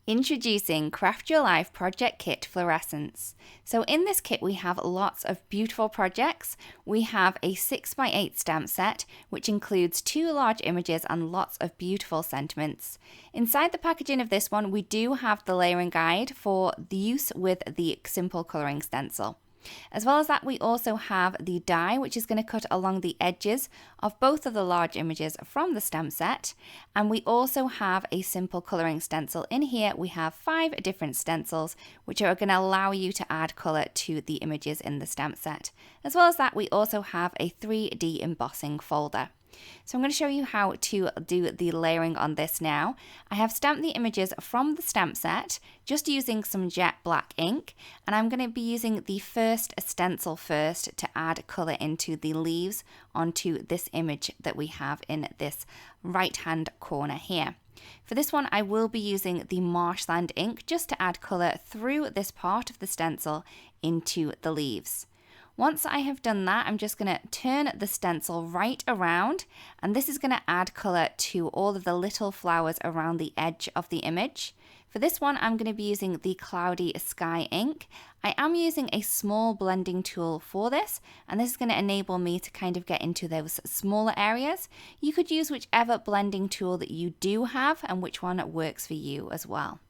Introducing Craft Your Life Project Kit Florescence. So in this kit we have lots of beautiful projects. We have a 6x8 stamp set which includes 2 large images and lots of beautiful sentiments. Inside the packaging of this one we do have the layering guide for the use with the simple colouring stencil. As well as that, we also have the die, which is going to cut along the edges of both of the large images from the stamp set. And we also have a simple colouring stencil. In here, we have 5 different stencils, which are going to allow you to add colour to the images in the stamp set. As well as that, we also have a 3D embossing folder. So I'm going to show you how to do the layering on this now. I have stamped the images from the stamp set just using some jet black ink, and I'm going to be using the first stencil first to add colour into the leaves onto this image that we have in this right hand corner here. For this one I will be using the marshland ink just to add colour through this part of the stencil into the leaves. Once I have done that, I'm just going to turn the stencil right around, and this is going to add colour to all of the little flowers around the edge of the image. For this one, I'm going to be using the Cloudy Sky ink. I am using a small blending tool for this, and this is going to enable me to kind of get into those smaller areas. You could use whichever blending tool that you do have and which one works for you as well.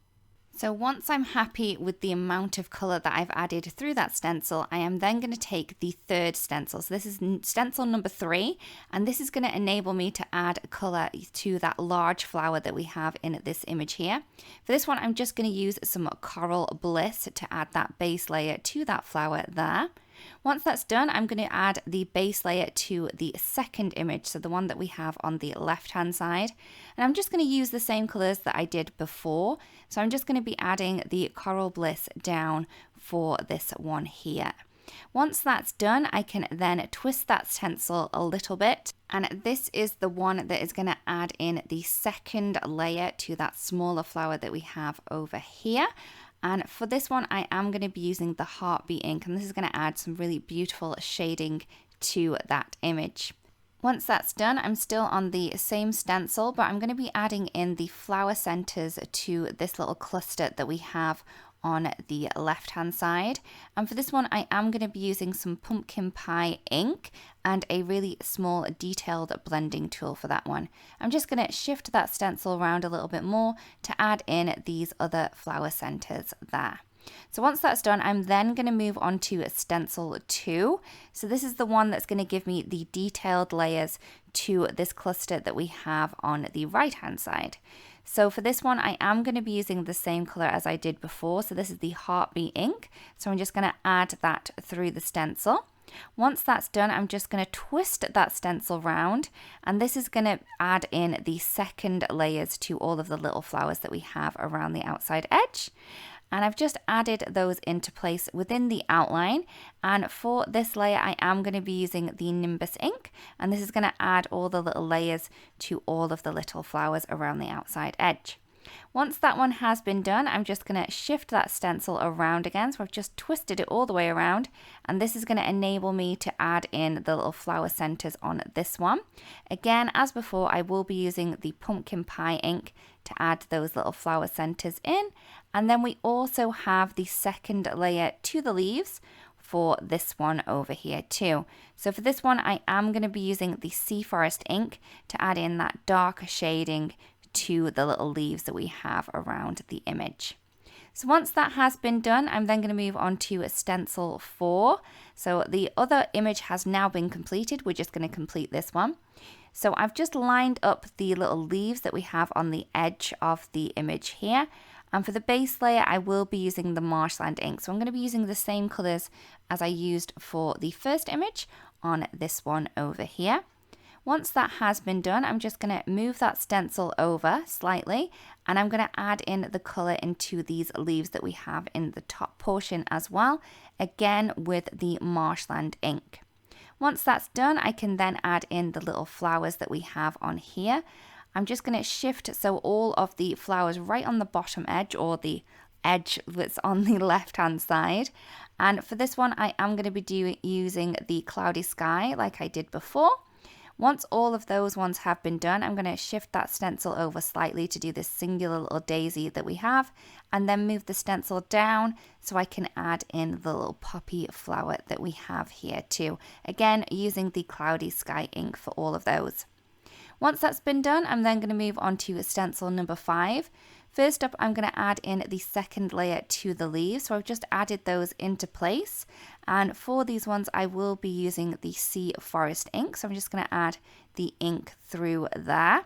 So once I'm happy with the amount of colour that I've added through that stencil, I am then going to take the third stencil. So this is stencil number 3, and this is going to enable me to add colour to that large flower that we have in this image here. For this one, I'm just going to use some Coral Bliss to add that base layer to that flower there. Once that's done, I'm going to add the base layer to the second image, so the one that we have on the left hand side. And I'm just going to use the same colours that I did before. So I'm just going to be adding the Coral Bliss down for this one here. Once that's done, I can then twist that stencil a little bit, and this is the one that is going to add in the second layer to that smaller flower that we have over here. And for this one, I am going to be using the Heartbeat ink, and this is going to add some really beautiful shading to that image. Once that's done, I'm still on the same stencil, but I'm going to be adding in the flower centers to this little cluster that we have on the left hand side. And for this one, I am going to be using some pumpkin pie ink and a really small detailed blending tool for that one. I'm just going to shift that stencil around a little bit more to add in these other flower centers there. So once that's done, I'm then going to move on to stencil 2. So this is the one that's going to give me the detailed layers to this cluster that we have on the right hand side. So for this one, I am going to be using the same color as I did before. So this is the Heartbeat ink. So I'm just going to add that through the stencil. Once that's done, I'm just going to twist that stencil round, and this is going to add in the second layers to all of the little flowers that we have around the outside edge. And I've just added those into place within the outline. And for this layer, I am going to be using the Nimbus ink. And this is going to add all the little layers to all of the little flowers around the outside edge. Once that one has been done, I'm just going to shift that stencil around again. So I've just twisted it all the way around. And this is going to enable me to add in the little flower centers on this one. Again, as before, I will be using the pumpkin pie ink to add those little flower centers in. And then we also have the second layer to the leaves for this one over here too. So for this one, I am going to be using the Sea Forest ink to add in that darker shading to the little leaves that we have around the image. So once that has been done, I'm then going to move on to stencil 4. So the other image has now been completed. We're just going to complete this one. So I've just lined up the little leaves that we have on the edge of the image here. And for the base layer, I will be using the Marshland ink. So I'm going to be using the same colors as I used for the first image on this one over here. Once that has been done, I'm just going to move that stencil over slightly, and I'm going to add in the color into these leaves that we have in the top portion as well, again with the Marshland ink. Once that's done, I can then add in the little flowers that we have on here. I'm just going to shift so all of the flowers right on the bottom edge, or the edge that's on the left hand side. And for this one, I am going to be using the Cloudy Sky like I did before. Once all of those ones have been done, I'm going to shift that stencil over slightly to do this singular little daisy that we have, and then move the stencil down so I can add in the little poppy flower that we have here too. Again, using the Cloudy Sky ink for all of those. Once that's been done, I'm then going to move on to stencil number 5. First up, I'm going to add in the second layer to the leaves. So I've just added those into place. And for these ones, I will be using the Sea Forest ink. So I'm just going to add the ink through there.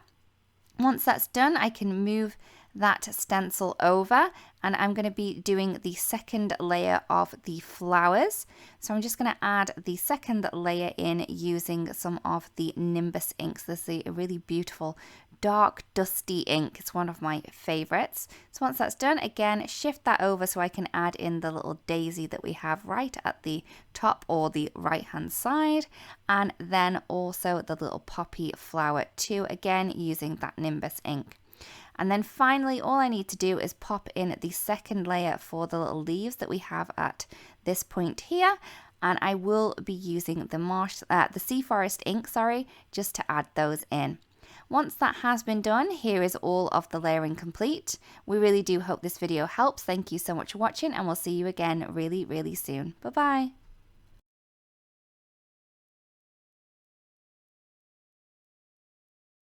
Once that's done, I can move that stencil over, and I'm going to be doing the second layer of the flowers. So I'm just going to add the second layer in using some of the Nimbus inks. This is a really beautiful dark dusty ink. It's one of my favorites. So once that's done, again, shift that over so I can add in the little daisy that we have right at the top or the right hand side, and then also the little poppy flower too, again using that Nimbus ink. And then finally, all I need to do is pop in the second layer for the little leaves that we have at this point here. And I will be using the Sea Forest ink, just to add those in. Once that has been done, here is all of the layering complete. We really do hope this video helps. Thank you so much for watching, and we'll see you again really, really soon. Bye-bye.